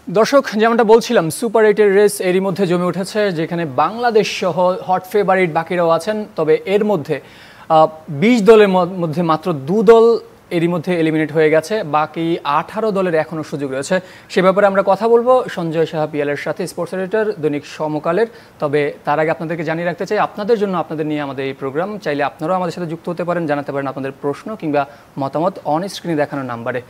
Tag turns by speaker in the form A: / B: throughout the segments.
A: দর্শক, যেমনটা বলছিলাম, সুপার 8-এর রেস এরই মধ্যে জমে উঠেছে, যেখানে বাংলাদেশ সহ হট ফেভারিট বাকিরাও আছেন। তবে এর মধ্যে 20 দলের মধ্যে মাত্র 2 দল এরই মধ্যে এলিমিনেট হয়ে গেছে। বাকি 18 দলের এখনও সুযোগ রয়েছে। সে ব্যাপারে আমরা কথা বলবো সঞ্জয় সাহা পিএলের সাথে, স্পোর্টস এডিটর, দৈনিক সমকালের। তবে তার আগে আপনাদেরকে জানিয়ে রাখতে চাই, আপনাদের জন্য, আপনাদের নিয়ে আমাদের এই প্রোগ্রাম। চাইলে আপনারাও আমাদের সাথে যুক্ত হতে পারেন, জানাতে পারেন আপনাদের প্রশ্ন কিংবা মতামত অন স্ক্রিনে দেখানো নাম্বারে।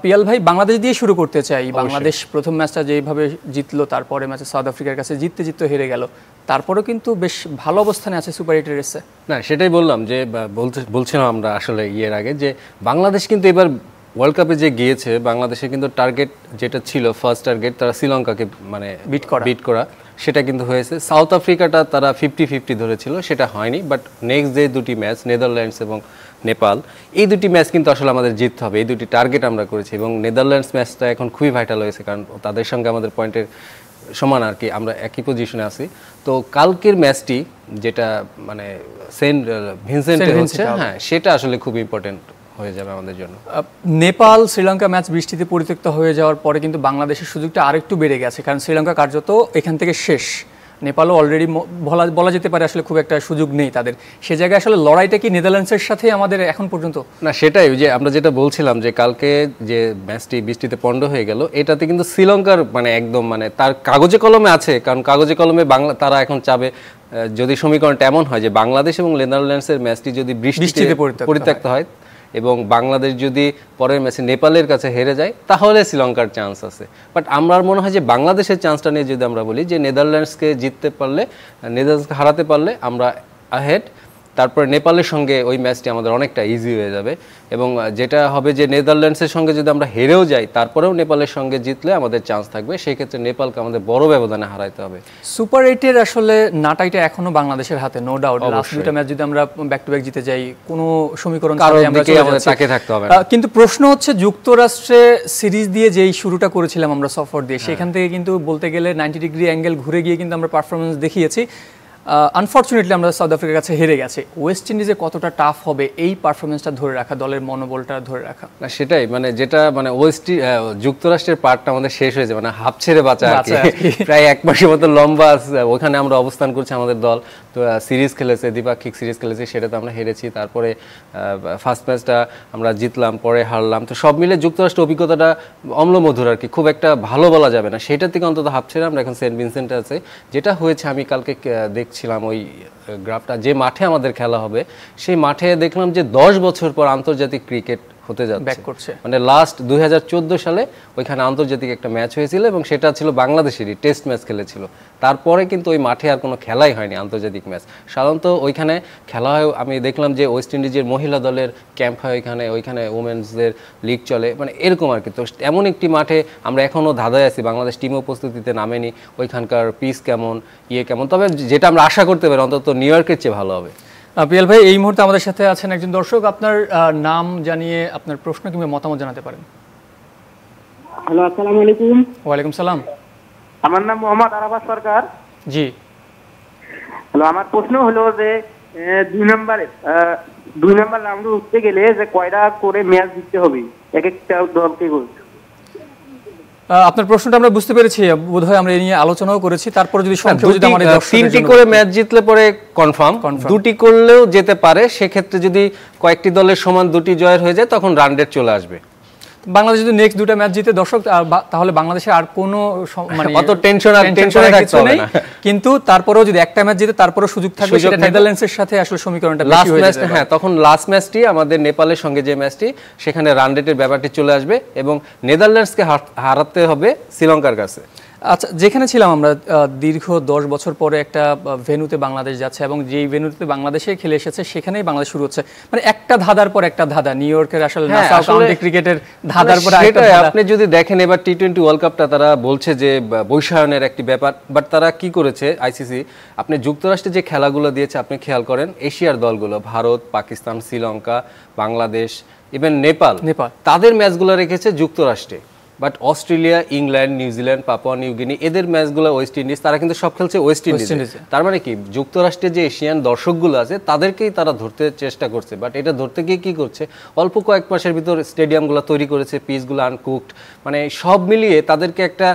A: পিয়াল ভাই, বাংলাদেশ দিয়ে শুরু করতে চাই। বাংলাদেশ প্রথম ম্যাচটা যেইভাবে জিতলো, তারপরে ম্যাচে সাউথ আফ্রিকার কাছে জিততে হেরে গেল, তারপরেও কিন্তু বেশ ভালো অবস্থানে আছে সুপার 8-এর রেসে।
B: না, সেটাই বললাম যে বলছিলাম আমরা আসলে ইয়ের আগে যে বাংলাদেশ কিন্তু এবার ওয়ার্ল্ড কাপে যে গিয়েছে, বাংলাদেশের কিন্তু টার্গেট যেটা ছিল, ফার্স্ট টার্গেট, তারা শ্রীলঙ্কাকে মানে বিট করা, সেটা কিন্তু হয়েছে। সাউথ আফ্রিকাটা তারা 50-50 ধরেছিল, সেটা হয়নি। বাট নেক্সট যে দুটি ম্যাচ, নেদারল্যান্ডস এবং নেপাল, এই দুটি ম্যাচ কিন্তু আসলে আমাদের জিততে হবে। এই দুটি টার্গেট আমরা করেছি এবং নেদারল্যান্ডস ম্যাচটা এখন খুবই ভাইটাল হয়েছে, কারণ তাদের সঙ্গে আমাদের পয়েন্টের সমান আর কি, আমরা একই পজিশনে আছি। তো কালকের ম্যাচটি যেটা মানে সেন্ট ভিনসেন্টে হচ্ছে, হ্যাঁ, সেটা আসলে খুব ইম্পর্টেন্ট হয়ে যাবে আমাদের জন্য।
A: নেপাল শ্রীলঙ্কা ম্যাচ বৃষ্টিতে পরিত্যক্ত হয়ে যাওয়ার পরে কিন্তু বাংলাদেশের সুযোগটা আরেকটু বেড়ে গেছে, কারণ শ্রীলঙ্কা কার্যত এখান থেকে শেষ। নেপালও অলরেডি বলা যেতে পারে আসলে খুব একটা সুযোগ নেই তাদের। সে জায়গায় আসলে লড়াইটা কি নেদারল্যান্ডসের সাথে আমাদের এখন পর্যন্ত?
B: না, সেটাই যে আমরা যেটা বলছিলাম যে কালকে যে ম্যাচটি বৃষ্টিতে পণ্ড হয়ে গেল, এটাতে কিন্তু শ্রীলঙ্কার মানে একদম মানে তার কাগজে কলমে আছে, কারণ কাগজে কলমে তারা এখন চাবে যদি সমীকরণটা এমন হয় যে বাংলাদেশ এবং নেদারল্যান্ডসের ম্যাচটি যদি বৃষ্টিতে পরিত্যক্ত হয় এবং বাংলাদেশ যদি পরের ম্যাচে নেপালের কাছে হেরে যায়, তাহলে শ্রীলঙ্কার চান্স আছে। বাট আমার মনে হয় যে বাংলাদেশের চান্সটা নিয়ে যদি আমরা বলি যে নেদারল্যান্ডসকে জিততে পারলে, নেদারল্যান্ডসকে হারাতে পারলে আমরা আহেড। তারপরে নেপালের সঙ্গে ওই ম্যাচটি আমাদের অনেকটা ইজি হয়ে যাবে এবং যেটা হবে যে নেদারল্যান্ডসের সঙ্গে যদি আমরা হেরেও যাই, তারপরেও নেপালের সঙ্গে জিতলে আমাদের চান্স থাকবে। সেই ক্ষেত্রে নেপালকে আমাদের বড় ব্যবধানে হারাইতে হবে।
A: সুপার 8-এর আসলে নাটাইটা এখনো বাংলাদেশের হাতে, নো ডাউট। লাস্ট দুটো ম্যাচ যদি আমরা ব্যাক টু ব্যাক জিতে যাই, কোনো সমীকরণ
B: আমাদের তাকে থাকতে হবে না।
A: কিন্তু প্রশ্ন হচ্ছে, যুক্তরাষ্ট্রে সিরিজ দিয়ে যেই শুরুটা করেছিলাম আমরা সফর দিয়ে, সেখান থেকে কিন্তু বলতে গেলে 90 ডিগ্রি অ্যাঙ্গেল ঘুরে গিয়ে কিন্তু আমরা পারফরমেন্স দেখিয়েছি। আনফর্চুনেটলি আমরা সাউথ আফ্রিকার কাছে হেরে গেছে। ওয়েস্ট ইন্ডিজে কতটা টাফ হবে এই পারফরমেন্সটা ধরে রাখা, দলের মনোবলটা ধরে রাখা?
B: না, সেটাই মানে যেটা মানে যুক্তরাষ্ট্রের পার্টটা আমাদের শেষ হয়েছে, মানে হাফ ছেড়ে বাঁচা আর কি। প্রায় 1 মাসের মতো লম্বা ওখানে আমরা অবস্থান করছি আমাদের দল। তো সিরিজ খেলেছে, দ্বিপাক্ষিক সিরিজ খেলেছে, সেটাতে আমরা হেরেছি। তারপরে ফার্স্ট ম্যাচটা আমরা জিতলাম, পরে হারলাম। তো সব মিলে যুক্তরাষ্ট্রের অভিজ্ঞতাটা অম্লমধুর আর কি, খুব একটা ভালো বলা যাবে না। সেটার থেকে অন্তত হাফ ছেড়ে আমরা এখন সেন্ট ভিনসেন্টে আছে। যেটা হয়েছে, আমি কালকে দেখছিলাম ওই গ্রাফটা, যে মাঠে আমাদের খেলা হবে সেই মাঠে দেখলাম যে 10 বছর পর আন্তর্জাতিক ক্রিকেট হতে যাচ্ছে। মানে লাস্ট 2014 সালে ওইখানে আন্তর্জাতিক একটা ম্যাচ হয়েছিল এবং সেটা ছিল বাংলাদেশেরই, টেস্ট ম্যাচ খেলেছিল। তারপরে কিন্তু ওই মাঠে আর কোনো খেলাই হয়নি আন্তর্জাতিক ম্যাচ। সাধারণত ওইখানে খেলা হয়, আমি দেখলাম যে ওয়েস্ট ইন্ডিজের মহিলা দলের ক্যাম্প হয় ওইখানে উমেন্সদের লিগ চলে, মানে এরকম আর কি। তো এমন একটি মাঠে আমরা এখনও ধাঁধায় আছি, বাংলাদেশ টিমও প্রস্তুতিতে নামেনি। ওইখানকার পিচ কেমন, কেমন, তবে যেটা আমরা আশা করতে পারি অন্তত নিউ ইয়র্কের চেয়ে ভালো হবে।
A: পিয়াল ভাই, এই মুহূর্তে আমাদের সাথে আছেন একজন দর্শক। আপনার নাম জানিয়ে আপনার প্রশ্ন কিংবা মতামত জানাতে পারেন।
C: হ্যালো, আসসালামু আলাইকুম।
A: ওয়ালাইকুম সালাম।
C: আমার নাম মোহাম্মদ আরাফাত সরকার।
A: জি।
C: হ্যালো, আমার প্রশ্ন হলো যে 2 নম্বর রাউন্ডে উঠতে গেলে যে কয়টা করে ম্যাচ জিততে হবে এক একটা দলকে?
A: আপনার প্রশ্নটা আমরা বুঝতে পেরেছি, বোধহয় আমরা এই নিয়ে আলোচনাও করেছি। তারপর যদি সংক্ষেপে যদি আমাদের
B: 3টি করে ম্যাচ জিতলে পরে কনফার্ম, 2টি করলেও যেতে পারে। সেক্ষেত্রে যদি কয়েকটি দলের সমান 2টি জয়ের হয়ে যায়, তখন রান রেট চলে আসবে।
A: বাংলাদেশ যদি নেক্সট 2টা ম্যাচ জিতে, দর্শক, তাহলে বাংলাদেশে আর কোনো মানে
B: অত টেনশনে থাকতে হবে না।
A: কিন্তু তারপরেও যদি একটা ম্যাচ জিতে, তারপরেও সুযোগ থাকবে, সেটা নেদারল্যান্ডসের সাথে আসলে সমীকরণটা বেশি হয়ে যাবে।
B: হ্যাঁ, তখন লাস্ট ম্যাচটি আমাদের নেপালের সঙ্গে যে ম্যাচটি, সেখানে রান রেটের ব্যাপারটি চলে আসবে এবং নেদারল্যান্ডসকে হারাতে হবে শ্রীলঙ্কার কাছে।
A: আচ্ছা, যেখানে ছিলাম আমরা, দীর্ঘ 10 বছর পরে একটা ভেন্যুতে বাংলাদেশ যাচ্ছে এবং যেই ভেন্যুতে বাংলাদেশে খেলে এসেছে সেখানেই বাংলাদেশ শুরু হচ্ছে, মানে একটা ধাঁধার পর একটা ধাঁধা। নিউ ইয়র্কের আসলে নাসাউ কাউন্টি ক্রিকেটের ধাঁধার পর একটা ধাঁধা।
B: আপনি যদি দেখেন এবার টি-20 ওয়ার্ল্ড কাপটা তারা বলছে যে বৈশায়নের একটি ব্যাপার, বাট তারা কি করেছে আইসিসি, আপনি যুক্তরাষ্ট্রে যে খেলাগুলো দিয়েছে আপনি খেয়াল করেন, এশিয়ার দলগুলো ভারত, পাকিস্তান, শ্রীলঙ্কা, বাংলাদেশ, ইভেন নেপাল, তাদের ম্যাচগুলো রেখেছে যুক্তরাষ্ট্রে। But Australia, England, New Zealand, Papua New Guinea এদের ম্যাচগুলো ওয়েস্ট ইন্ডিজ, তারা কিন্তু সব খেলছে ওয়েস্ট ইন্ডিজে। তার মানে কি যুক্তরাষ্ট্রের যে এশিয়ান দর্শকগুলো আছে তাদেরকেই তারা ধরতে চেষ্টা করছে, বাট এটা ধরতে গিয়ে কি করছে, অল্প কয়েক মাসের ভিতর স্টেডিয়ামগুলো তৈরি করেছে, পিচগুলো আনকুকড, মানে সব মিলিয়ে তাদেরকে একটা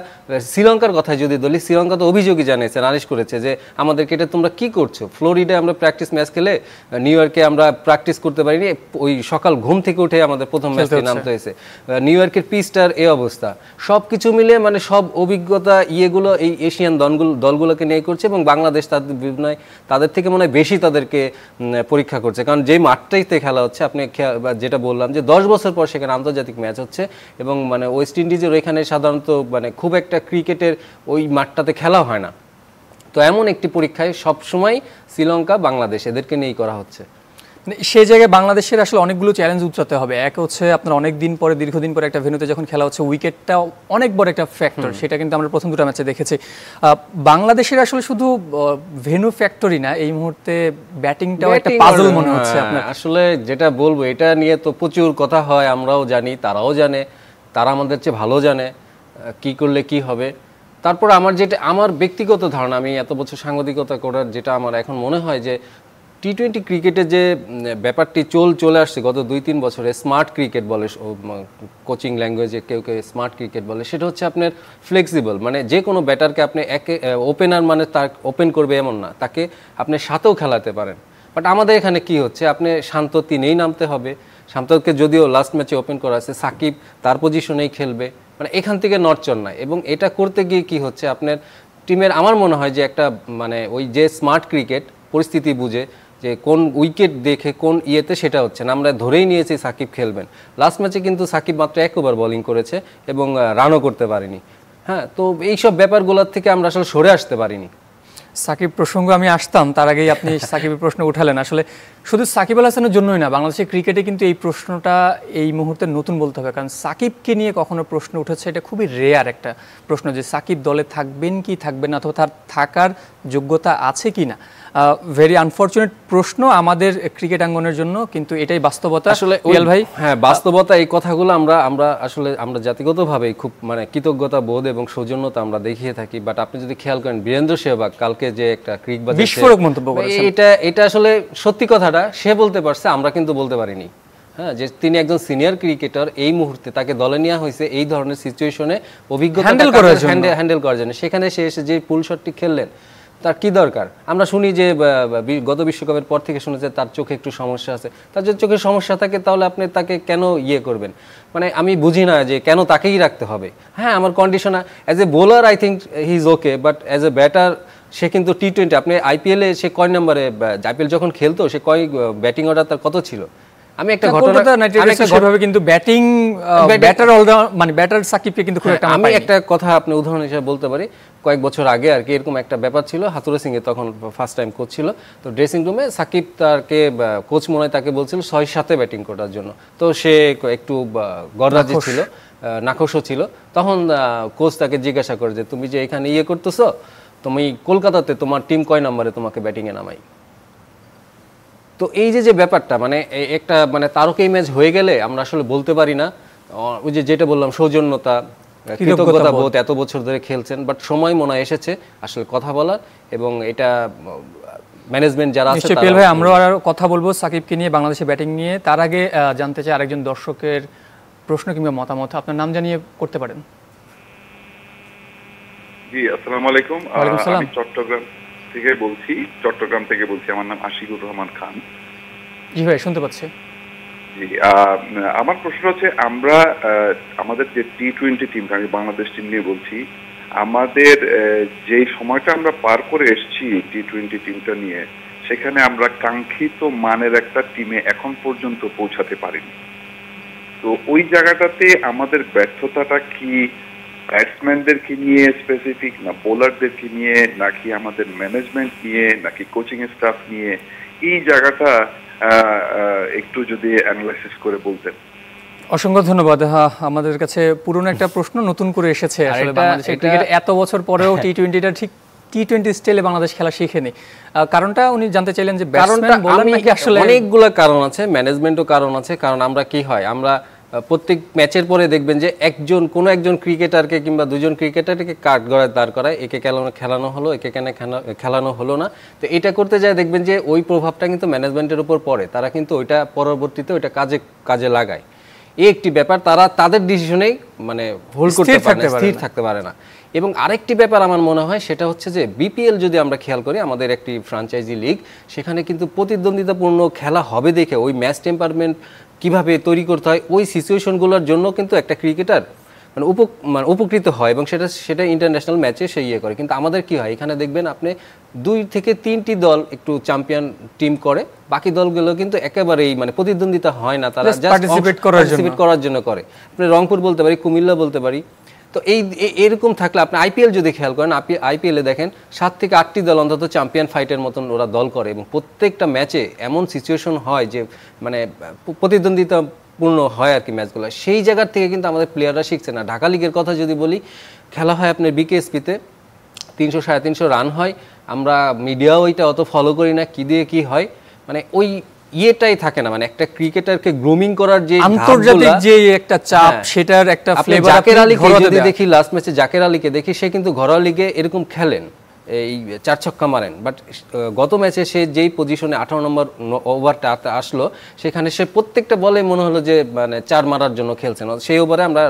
B: শ্রীলঙ্কার কথায় যদি বলি, শ্রীলঙ্কা তো অভিযোগই জানিয়েছে, নালিশ করেছে যে আমাদেরকে এটা তোমরা কি করছো, ফ্লোরিডায় আমরা প্র্যাকটিস ম্যাচ খেলে নিউ ইয়র্কে আমরা প্র্যাকটিস করতে পারিনি, ওই সকাল ঘুম থেকে উঠে আমাদের প্রথম ম্যাচে নামতে হয়েছে, নিউ ইয়র্কের পিচটার এই অবস্থা, সব কিছু মিলে মানে সব অভিজ্ঞতা ইয়েগুলো এই এশিয়ান দলগুলোকে নিয়ে করছে, এবং বাংলাদেশ তাদের বিভিন্ন তাদের থেকে মনে হয় বেশি তাদেরকে পরীক্ষা করছে, কারণ যে মাঠটাইতে খেলা হচ্ছে, আপনি যেটা বললাম যে 10 বছর পর সেখানে আন্তর্জাতিক ম্যাচ হচ্ছে, এবং মানে ওয়েস্ট ইন্ডিজের ওইখানে সাধারণত মানে খুব একটা ক্রিকেটের ওই মাঠটাতে খেলা হয় না, তো এমন একটি পরীক্ষায় সবসময় শ্রীলঙ্কা, বাংলাদেশ এদেরকে নিয়েই করা হচ্ছে।
A: সেই জায়গায় বাংলাদেশের আসলে অনেকগুলো চ্যালেঞ্জ উঠতে হবে। এক হচ্ছে আপনার অনেক দিন পরে, দীর্ঘদিন পরে একটা ভেন্যুতে যখন খেলা হচ্ছে, উইকেটটা অনেক বড় একটা ফ্যাক্টর, সেটা কিন্তু আমরা প্রথম দুটো ম্যাচে দেখেছি। বাংলাদেশের আসলে শুধু ভেন্যু ফ্যাক্টরি না, এই মুহূর্তে ব্যাটিংটাও একটা পাজল মনে হচ্ছে আপনার।
B: আসলে যেটা বলবো, এটা নিয়ে তো প্রচুর কথা হয়, আমরাও জানি, তারাও জানে, তারা আমাদের চেয়ে ভালো জানে কি করলে কি হবে। তারপর আমার ব্যক্তিগত ধারণা, আমি এত বছর সাংবাদিকতা করার যেটা আমার এখন মনে হয় যে টি-20 ক্রিকেটের যে ব্যাপারটি চলে আসছে গত 2-3 বছরে, স্মার্ট ক্রিকেট বলে কোচিং ল্যাঙ্গুয়েজে কেউ স্মার্ট ক্রিকেট বলে, সেটা হচ্ছে আপনার ফ্লেক্সিবল, মানে যে কোনো ব্যাটারকে আপনি ওপেনার মানে তার ওপেন করবে এমন না, তাকে আপনি সাথেও খেলাতে পারেন। বাট আমাদের এখানে কি হচ্ছে, আপনি শান্ত 3-এই নামতে হবে, শান্তকে যদিও লাস্ট ম্যাচে ওপেন করা আছে, সাকিব তার পজিশনেই খেলবে, মানে এখান থেকে নড়চড় নাই, এবং এটা করতে গিয়ে কি হচ্ছে আপনার টিমের, আমার মনে হয় যে একটা মানে ওই যে স্মার্ট ক্রিকেট পরিস্থিতি বুঝে যে কোন উইকেট দেখে কোন ইয়েতে, সেটা হচ্ছে না, আমরা ধরেই নিয়েছি সাকিব খেলবেন। লাস্ট ম্যাচে কিন্তু সাকিব মাত্র 1 ওভার বোলিং করেছে এবং রানও করতে পারেনি। হ্যাঁ, তো এইসব ব্যাপারগুলোর থেকে আমরা আসলে সরে আসতে পারিনি।
A: সাকিব প্রসঙ্গ আমি আসতাম, তার আগেই আপনি সাকিবের প্রশ্ন উঠালেন। আসলে শুধু সাকিব আল হাসানের জন্যই না, বাংলাদেশের ক্রিকেটে কিন্তু এই প্রশ্নটা এই মুহূর্তে নতুন বলতে হবে, কারণ সাকিবকে নিয়ে কখনো প্রশ্ন উঠেছে, এটা খুবই রেয়ার একটা প্রশ্ন যে সাকিব দলে থাকবেন কি থাকবেন না, অথবা তার থাকার যোগ্যতা আছে কি না। ভেরি আনফরচুনেট প্রশ্ন আমাদের ক্রিকেট আঙ্গনের জন্য, কিন্তু এটাই বাস্তবতা।
B: আসলে রিয়াল ভাই, হ্যাঁ বাস্তবতা, এই কথাগুলো আমরা জাতিগতভাবে খুব মানে কৃতজ্ঞতা বোধ এবং সৌজন্যতা আমরা দেখিয়ে থাকি। বাট আপনি যদি খেয়াল করেন, বীরেন্দ্র সেহবাগ কালকে যে একটা ক্রিকবাজ
A: বিস্ফোরক মন্তব্য করেছেন,
B: এটা আসলে সত্যি কথাটা সে বলতে পারছে, আমরা কিন্তু বলতে পারিনি। হ্যাঁ, যে তিনি একজন সিনিয়র ক্রিকেটার, এই মুহূর্তে তাকে দলে নেওয়া হয়েছে এই ধরনের সিচুয়েশনে অভিজ্ঞতা হ্যান্ডেল করার জন্য, সেখানে সে এসে যে পুল শটটি খেললেন, তার কি দরকার? আমরা শুনি যে গত বিশ্বকাপের পর থেকে শুনেছে তার চোখে একটু সমস্যা আছে। তার যদি চোখের সমস্যা থাকে তাহলে আপনি তাকে কেন করবেন? মানে আমি বুঝি না যে কেন তাকেই রাখতে হবে। হ্যাঁ, আমার condition as a bowler I think he is okay, but as a batter সে কিন্তু টি-20, আপনি আইপিএলে সে কয় নম্বরে, আইপিএল যখন খেলতো সে কয় ব্যাটিং অর্ডার তার কত ছিল? আমি একটা ঘটনা
A: কিন্তু ব্যাটিং ব্যাটার অলরাউন্ডার, মানে ব্যাটার সাকিবকে কিন্তু খুব একটা,
B: আমি একটা কথা আপনি উদাহরণ হিসেবে বলতে পারি, কয়েক বছর আগে আর কি এরকম একটা ব্যাপার ছিল, হাতুড়া সিং এ তখন ফার্স্ট টাইম কোচ ছিল, তো ড্রেসিং রুমে সাকিব তাকে কোচ মনে হয় তাকে বলছিল 6-7-এ ব্যাটিং করার জন্য, তো সে একটু গড়রাজি ছিল, নাখোশও ছিল। তখন কোচ তাকে জিজ্ঞাসা করে যে তুমি যে এখানে করতেছো, তুমি কলকাতাতে তোমার টিম কয় নম্বরে তোমাকে ব্যাটিংয়ে নামাই? তো এই যে ব্যাপারটা, মানে একটা মানে তারকা ইমেজ হয়ে গেলে আমরা আসলে বলতে পারি না, ওই যেটা বললাম সৌজন্যতা, কৃতজ্ঞতা বোধ, এত বছর ধরে খেলছেন, বাট সময় মনে এসেছে আসলে কথা বলার, এবং এটা ম্যানেজমেন্ট যারা আছে
A: নিশ্চয়ই ভাই আমরাও আর কথা বলবো সাকিবকে নিয়ে, বাংলাদেশে ব্যাটিং নিয়ে। তার আগে জানতে চাই আরেকজন দর্শকের প্রশ্ন কিংবা মতামত, আপনার নাম জানিয়ে করতে পারেন।
D: জি, আসসালামু আলাইকুম। আমি চট্টগ্রাম থেকে বলছি, আমার নাম আশিকুর রহমান খান।
A: জি ভাই, শুনতে পাচ্ছি।
D: জি, আমার প্রশ্ন হচ্ছে, আমরা আমাদের যে টি-20 টিম, আমি বাংলাদেশ টিম নিয়ে বলছি, আমাদের যে সময়টা আমরা পার করে এসেছি টি-20 টিমটা নিয়ে, সেখানে আমরা কাঙ্ক্ষিত মানের একটা টিমে এখন পর্যন্ত পৌঁছাতে পারিনি। তো ওই জায়গাটাতে আমাদের ব্যর্থতাটা কি ব্যাটসম্যানদেরকে নিয়ে স্পেসিফিক, না বোলারদেরকে নিয়ে, নাকি আমাদের ম্যানেজমেন্ট নিয়ে, নাকি কোচিং স্টাফ নিয়ে? এই জায়গাটা একটু যদি অ্যানালাইসিস করে বলতেন।
A: অসংখ্য ধন্যবাদ। আমাদের কাছে পুরনো একটা প্রশ্ন নতুন করে এসেছে, আসলে বাংলাদেশের ক্রিকেট এত বছর পরেও টি-20টা ঠিক টি-20 স্টাইলে বাংলাদেশ খেলা শিখেনি। কারণটা উনি জানতে চাইলেন যে ব্যাটসম্যান বোলার নাকি আসলে
B: অনেকগুলো কারণ আছে, ম্যানেজমেন্টও কারণ আছে। কারণ আমরা কি হয়, আমরা প্রত্যেক ম্যাচের পরে দেখবেন যে কোনো একজন ক্রিকেটারকে কিংবা দুজন ক্রিকেটারকে কাঠ গড়ায় দাঁড় করায়, একে খেলানো হলো, একে কেন খেলানো হলো না। তো এটা করতে যায় দেখবেন যে ওই প্রভাবটা কিন্তু ম্যানেজমেন্টের উপর পড়ে, তারা কিন্তু ওইটা পরবর্তীতে ওইটা কাজে লাগায়। এই একটি ব্যাপার, তারা তাদের ডিসিশনেই মানে হোল্ড করতে পারে না, স্থির থাকতে পারে না। এবং আরেকটি ব্যাপার আমার মনে হয় সেটা হচ্ছে যে বিপিএল যদি আমরা খেয়াল করি, আমাদের একটি ফ্র্যাঞ্চাইজি লিগ, সেখানে কিন্তু প্রতিদ্বন্দ্বিতাপূর্ণ খেলা হবে দেখে ওই ম্যাচ টেম্পারমেন্ট কিভাবে তৈরি করতে হয় ওই সিচুয়েশনগুলোর জন্য কিন্তু একটা ক্রিকেটার মানে উপকৃত হয় এবং সেটা ইন্টারন্যাশনাল ম্যাচে সে ইয়ে করে। কিন্তু আমাদের কি হয়, এখানে দেখবেন আপনি 2 থেকে 3টি দল একটু চ্যাম্পিয়ন টিম করে, বাকি দলগুলো কিন্তু একেবারেই মানে প্রতিদ্বন্দ্বিতা হয় না, তারা জাস্ট পার্টিসিপেট করার জন্য করে। আপনি রংপুর বলতে পারি, কুমিল্লা বলতে পারি। তো এরকম থাকলে আপনি আইপিএল যদি খেয়াল করেন, আইপিএলে দেখেন 7 থেকে 8টি দল অন্তত চ্যাম্পিয়ন ফাইটের মতন ওরা দল করে এবং প্রত্যেকটা ম্যাচে এমন সিচুয়েশন হয় যে মানে প্রতিদ্বন্দ্বিতাপূর্ণ হয় আর কি ম্যাচগুলো। সেই জায়গার থেকে কিন্তু আমাদের প্লেয়াররা শিখছে না। ঢাকা লিগের কথা যদি বলি, খেলা হয় আপনার বিকেএসপিতে, 300-350 রান হয়, আমরা মিডিয়াও ওইটা অত ফলো করি না, কি দিয়ে কি হয় মানে ওই ইয়েটাই থাকে না, মানে একটা ক্রিকেটারকে গ্রুমিং করার যে
A: আন্তর্জাতিক যে একটা চাপ, সেটার একটা ফ্লেভার।
B: জাকের আলীকে যদি দেখি, লাস্ট ম্যাচে জাকের আলীকে দেখি, সে কিন্তু ঘরোয়া লিগে এরকম খেলেন, এই 4 ছক্কা মারেন, বাট গত ম্যাচে সে যেই পজিশনে 18 নম্বর ওভারটা আসলো, সেখানে সে প্রত্যেকটা বলে মনে হলো যে মানে 4 মারার জন্য খেলছেন। সেই ওভারে আমরা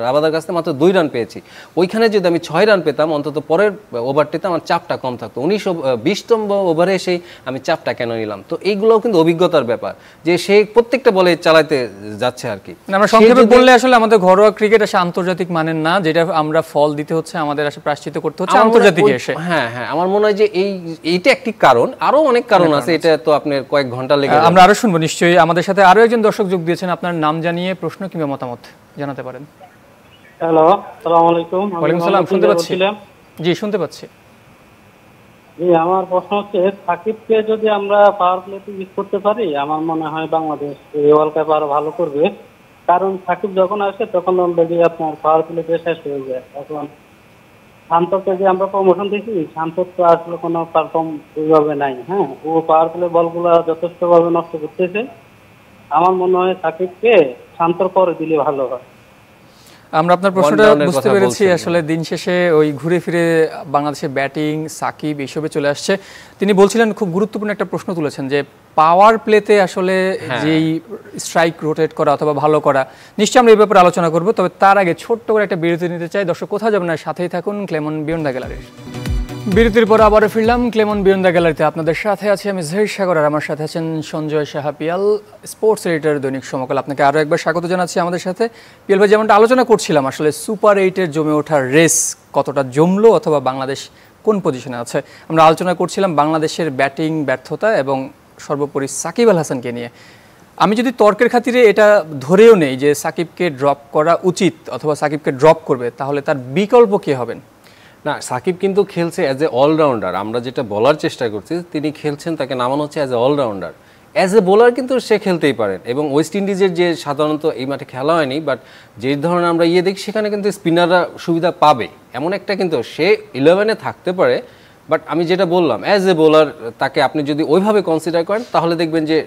B: রাবাদার কাছ থেকে মাত্র 2 রান পেয়েছি। ওইখানে যদি আমি 6 রান পেতাম, অন্তত পরের ওভারটিতে আমার চাপটা কম থাকতো। 20 ওভারে এসেই আমি চাপটা কেন নিলাম? তো এইগুলোও কিন্তু অভিজ্ঞতার ব্যাপার, যে সে প্রত্যেকটা বলে চালাতে যাচ্ছে আর কি।
A: আমরা সংক্ষেপে বললে আসলে আমাদের ঘরোয়া ক্রিকেট আসে আন্তর্জাতিক মানের না, যেটা আমরা ফল দিতে হচ্ছে, আমাদের আসলে প্রায়শ্চিত্ত করতে হচ্ছে আন্তর্জাতিক।
B: হ্যাঁ, আমার মনে হয় যে এইটা একটি কারণ, আরো অনেক কারণ আছে, এটা তো আপনার কয়েক ঘন্টা লেগে যাবে।
A: আমরা আরো শুনবো নিশ্চয়ই। আমাদের সাথে আরো একজন দর্শক যোগ দিয়েছেন, আপনার নাম জানিয়ে প্রশ্ন কিংবা মতামত জানাতে পারেন।
E: হ্যালো, আসসালামু আলাইকুম।
A: ওয়ালাইকুম সালাম, শুনতে পাচ্ছি? জি, শুনতে পাচ্ছি।
E: জি, আমার প্রশ্ন হচ্ছে, সাকিবকে যদি আমরা পাওয়ার প্লেতে ইউজ করতে পারি, আমার মনে হয় বাংলাদেশ এই ওয়ার্ল্ড কাপ আরো ভালো করবে। কারণ সাকিব যখন আসে তখন অলরেডি আপনার পাওয়ার প্লেতে শেষ হয়ে যায়। এখন শান্তকে যে আমরা প্রমোশন দিয়েছি, শান্তর তো আসলে কোনো পারফর্ম ওইভাবে নাই। হ্যাঁ, ও পাওয়ার প্লে বলগুলো যথেষ্টভাবে নষ্ট করতেছে। আমার মনে হয় সাকিবকে শান্তর পরে দিলে ভালো হয়।
A: আমরা আপনার প্রশ্নটা বুঝতে পেরেছি। আসলে দিন শেষে ওই ঘুরে ফিরে বাংলাদেশের ব্যাটিং সাকিব এইসবে চলে আসছে। তিনি বলছিলেন, খুব গুরুত্বপূর্ণ একটা প্রশ্ন তুলেছেন, যে পাওয়ার প্লেতে আসলে যেই স্ট্রাইক রোটেট করা অথবা ভালো করা, নিশ্চয়ই আমরা এই ব্যাপারে আলোচনা করবো। তবে তার আগে ছোট্ট করে একটা বিরতি নিতে চাই। দর্শক কোথাও যাবেন না, সাথেই থাকুন ক্লেমন বিয়ন্ড দ্য গ্যালারির। বিরতির পর আবারও ফিরলাম ক্লেমন বিয়ন্ড দ্য গ্যালারিতে। আপনাদের সাথে আছি আমি জহির সাগর, আর আমার সাথে আছেন সঞ্জয় সাহা পিয়াল, স্পোর্টস এডিটর দৈনিক সমকাল। আপনাকে আরও একবার স্বাগত জানাচ্ছি আমাদের সাথে। পিয়াল ভাই, যেমনটা আলোচনা করছিলাম, আসলে সুপার 8-এর জমে ওঠার রেস কতটা জমলো অথবা বাংলাদেশ কোন পজিশনে আছে, আমরা আলোচনা করছিলাম বাংলাদেশের ব্যাটিং ব্যর্থতা এবং সর্বোপরি সাকিব আল হাসানকে নিয়ে। আমি যদি তর্কের খাতিরে এটা ধরেও নেই যে সাকিবকে ড্রপ করা উচিত অথবা সাকিবকে ড্রপ করবে, তাহলে তার বিকল্প কে হবেন?
B: না, সাকিব কিন্তু খেলছে অ্যাজ এ অলরাউন্ডার। আমরা যেটা বলার চেষ্টা করছি, তিনি খেলছেন, তাকে নামানো হচ্ছে as a allrounder. As a bowler কিন্তু সে খেলতেই পারেন। এবং ওয়েস্ট ইন্ডিজের যে সাধারণত এই মাঠে খেলা হয়নি, বাট যে ধরনের আমরা দেখি, সেখানে কিন্তু স্পিনাররা সুবিধা পাবে এমন একটা, কিন্তু সে 11-এ থাকতে পারে। বাট আমি যেটা বললাম, অ্যাজ এ বোলার তাকে আপনি যদি ওইভাবে কনসিডার করেন, তাহলে দেখবেন যে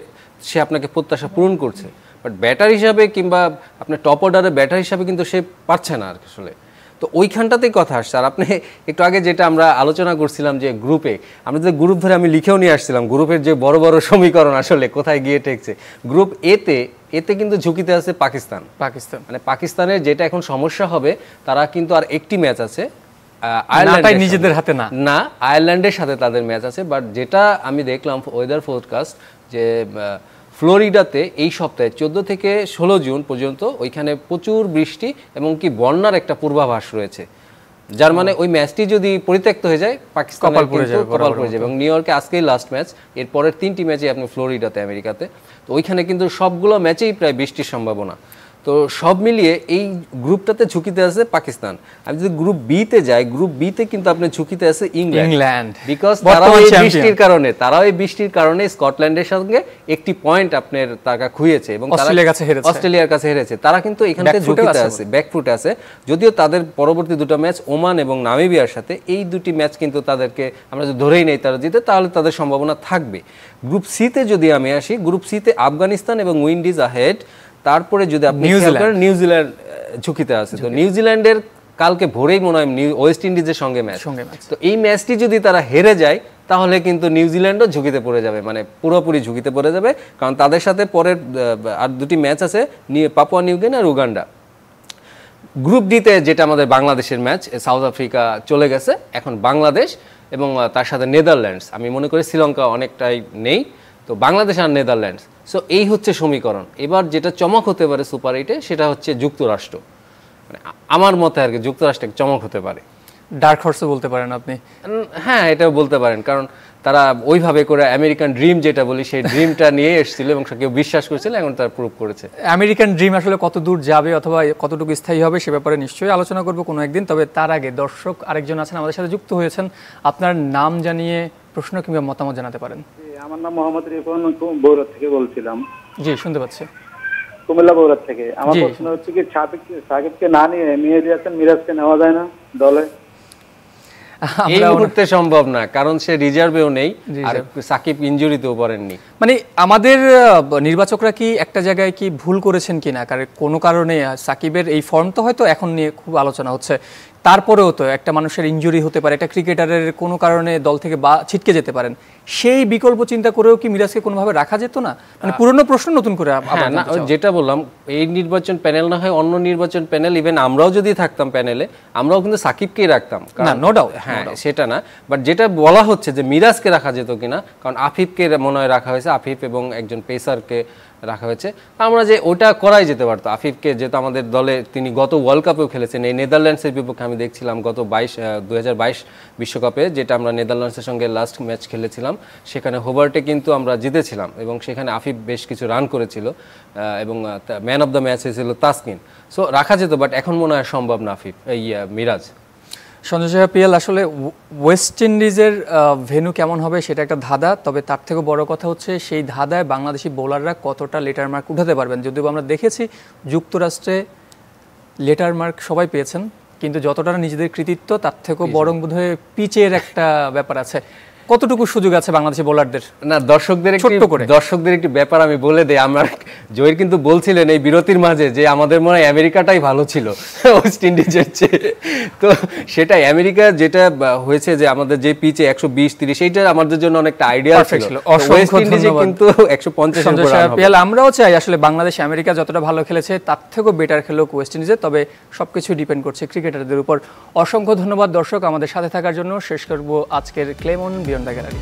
B: সে আপনাকে প্রত্যাশা পূরণ করছে। বাট ব্যাটার হিসাবে কিংবা আপনার টপ অর্ডারের ব্যাটার হিসাবে কিন্তু সে পারছে না আর আসলে। তো ওইখানটাতেই কথা আসছে। আর আপনি একটু আগে যেটা আমরা আলোচনা করছিলাম, যে গ্রুপে আমরা যে গ্রুপ ধরে আমি লিখেও নিয়ে আসছিলাম, গ্রুপের যে বড় বড় সমীকরণ আসলে কোথায় গিয়ে ঠেকছে। গ্রুপ এতে কিন্তু ঝুঁকিতে আছে পাকিস্তান। মানে পাকিস্তানের যেটা এখন সমস্যা হবে, তারা কিন্তু আর একটি ম্যাচ আছে আয়ারল্যান্ড,
A: নিজেদের হাতে
B: না, আয়ারল্যান্ডের সাথে তাদের ম্যাচ আছে। বাট যেটা আমি দেখলাম ওয়েদার ফোরকাস্ট, যে ফ্লোরিডাতে এই সপ্তাহে 14 থেকে 16 জুন পর্যন্ত ওইখানে প্রচুর বৃষ্টি এবং কি বন্যার একটা পূর্বাভাস রয়েছে। যার মানে ওই ম্যাচটি যদি পরিত্যক্ত হয়ে যায়, পাকিস্তান কপাল পড়ে যাবে। এবং নিউ ইয়র্কে আজকেই লাস্ট ম্যাচ, এরপরের 3টি ম্যাচে আপনি ফ্লোরিডাতে, আমেরিকাতে। তো ওইখানে কিন্তু সবগুলো ম্যাচেই প্রায় বৃষ্টির সম্ভাবনা। তো সব মিলিয়ে এই গ্রুপটাতে ঝুঁকিতে আছে পাকিস্তান। আমি যদি গ্রুপ বিতে যাই, গ্রুপ বিতে কিন্তু আপনার ঝুঁকিতে আছে ইংল্যান্ড, বিকজ তারাও এই বৃষ্টির কারণে স্কটল্যান্ডের সঙ্গে একটি পয়েন্ট আপনার তারা খুইয়েছে এবং অস্ট্রেলিয়ার কাছে হেরেছে। তারা কিন্তু এখানে ঝুঁকিতে আছে, ব্যাকফুটে আছে। যদিও তাদের পরবর্তী দুটো ম্যাচ ওমান এবং নামিবিয়ার সাথে, এই দুটি ম্যাচ কিন্তু তাদেরকে আমরা যদি ধরেই নেই তারা জিতে, তাহলে তাদের সম্ভাবনা থাকবে। গ্রুপ সিতে যদি আমি আসি, গ্রুপ সিতে আফগানিস্তান এবং উইন্ডিজ আহেড, তারপরে যদি আপনি নিউজিল্যান্ড ঝুঁকিতে আছে, তো নিউজিল্যান্ডের কালকে ভোরেই মনে হয় ওয়েস্ট ইন্ডিজের সঙ্গে ম্যাচ, তো এই ম্যাচটি যদি তারা হেরে যায় তাহলে কিন্তু নিউজিল্যান্ডও ঝুঁকিতে পড়ে যাবে, মানে পুরোপুরি ঝুঁকিতে পড়ে যাবে, কারণ তাদের সাথে পরের আর দুটি ম্যাচ আছে, পাপুয়া নিউগিনি আর উগান্ডা। গ্রুপ ডিতে যেটা আমাদের বাংলাদেশের ম্যাচ, সাউথ আফ্রিকা চলে গেছে, এখন বাংলাদেশ এবং তার সাথে নেদারল্যান্ডস, আমি মনে করি শ্রীলঙ্কা অনেকটাই নেই, তো বাংলাদেশ আর নেদারল্যান্ডস। সো এই হচ্ছে সমীকরণ। এবার যেটা চমক হতে পারে সুপার 8-এ সেটা হচ্ছে যুক্তরাষ্ট্র, মানে আমার মতে আর কি যুক্তরাষ্ট্র চমক হতে পারে,
A: ডার্ক হর্সও বলতে পারেন আপনি।
B: হ্যাঁ, এটাও বলতে পারেন, কারণ তারা ওইভাবে করে আমেরিকান ড্রিম যেটা বলি সেই ড্রিমটা নিয়ে এসেছিল এবং কেউ বিশ্বাস করেছিল, এখন তারা প্রুভ করেছে।
A: আমেরিকান ড্রিম আসলে কত দূর যাবে অথবা কতটুকু স্থায়ী হবে সে ব্যাপারে নিশ্চয়ই আলোচনা করবো কোনো একদিন। তবে তার আগে দর্শক আরেকজন আছেন আমাদের সাথে যুক্ত হয়েছেন, আপনার নাম জানিয়ে প্রশ্ন কিংবা মতামত জানাতে পারেন।
E: আমার নাম মোহাম্মদ রিপন, বগুড়া থেকে বলছিলাম।
A: জি, শুনতে পাচ্ছি।
E: কুমিল্লা বগুড়া থেকে। আমার প্রশ্ন হচ্ছে কি, সাকিবকে না নিয়ে মেহেদী হাসান মিরাজকে নেওয়া যায় না দলে?
B: এই মুহূর্তে সম্ভব না, কারণ সে রিজার্ভেও নেই আর সাকিব ইনজুরিতেও পড়েননি।
A: মানে আমাদের নির্বাচকরা কি একটা জায়গায় কি ভুল করেছেন কিনা, কারণ কোনো কারণে সাকিবের এই ফর্ম তো হয়তো এখন নিয়ে খুব আলোচনা হচ্ছে, তারপরেও তো একটা মানুষের ইনজুরি হতে পারে, একটা ক্রিকেটারের কোনো কারণে দল থেকে ছিটকে যেতে পারেন, সেই বিকল্প চিন্তা করেও কি মিরাজকে কোনোভাবে রাখা যেত না? মানে পুরনো প্রশ্ন নতুন করে
B: যেটা বললাম, এই নির্বাচন প্যানেল না হয় অন্য নির্বাচন প্যানেল, ইভেন আমরাও যদি থাকতাম প্যানেলে আমরাও কিন্তু সাকিবকেই রাখতাম,
A: নো ডাউট।
B: হ্যাঁ, সেটা না, বাট যেটা বলা হচ্ছে যে মিরাজকে রাখা যেত কিনা, কারণ আফিফকে মনে হয় রাখা হয়েছে, আফিফ এবং একজন পেসারকে রাখা হয়েছে, আমরা যে ওটা করাই যেতে পারতো। আফিফকে যেহেতু আমাদের দলে তিনি গত ওয়ার্ল্ড কাপেও খেলেছেন, এই নেদারল্যান্ডসের বিপক্ষে আমি দেখছিলাম গত 2022 বিশ্বকাপে, যেটা আমরা নেদারল্যান্ডসের সঙ্গে লাস্ট ম্যাচ খেলেছিলাম, সেখানে হোবার্টে কিন্তু আমরা জিতেছিলাম এবং সেখানে আফিফ বেশ কিছু রান করেছিল এবং ম্যান অফ দ্য ম্যাচ হয়েছিল তাসকিন। সো রাখা যেত, বাট এখন মনে হয় সম্ভব না আফিফ এই মিরাজ।
A: সঞ্জয় সাহেব পিএল, আসলে ওয়েস্ট ইন্ডিজের ভেন্যু কেমন হবে সেটা একটা ধাঁধা, তবে তার থেকে বড় কথা হচ্ছে সেই ধাঁধায় বাংলাদেশি বোলাররা কতটা লেটার মার্ক উঠাতে পারবেন। যদিও আমরা দেখেছি যুক্তরাষ্ট্রে লেটার মার্ক সবাই পেয়েছেন, কিন্তু যতটা নিজেদের কৃতিত্ব তার থেকেও বরং বোধহয় পিচের একটা ব্যাপার আছে। কতটুকু সুযোগ আছে বাংলাদেশি বোলারদের?
B: না, দর্শকদের একটি ব্যাপার আমি বলে দেই, আমার জয়ের কিন্তু বলছিলেন এই বিরতির মাঝে যে আমাদের মনে হয় আমেরিকাটাই ভালো ছিল ওয়েস্ট ইন্ডিজের চেয়ে, তো সেটাই আমেরিকা যেটা হয়েছে যে আমাদের যে পিচে 120-30 এইটা আমাদের জন্য অনেকটা আইডিয়া ছিল, ওয়েস্ট ইন্ডিজে কিন্তু 150।
A: আমরাও চাই আসলে বাংলাদেশ আমেরিকা যতটা ভালো খেলেছে তার থেকেও বেটার খেলুক ওয়েস্ট ইন্ডিজে, তবে সবকিছু ডিপেন্ড করছে ক্রিকেটারদের উপর। অসংখ্য ধন্যবাদ দর্শক আমাদের সাথে থাকার জন্য। শেষ করব আজকের ক্লেমন বিয়ন্ড দ্য গ্যালারি।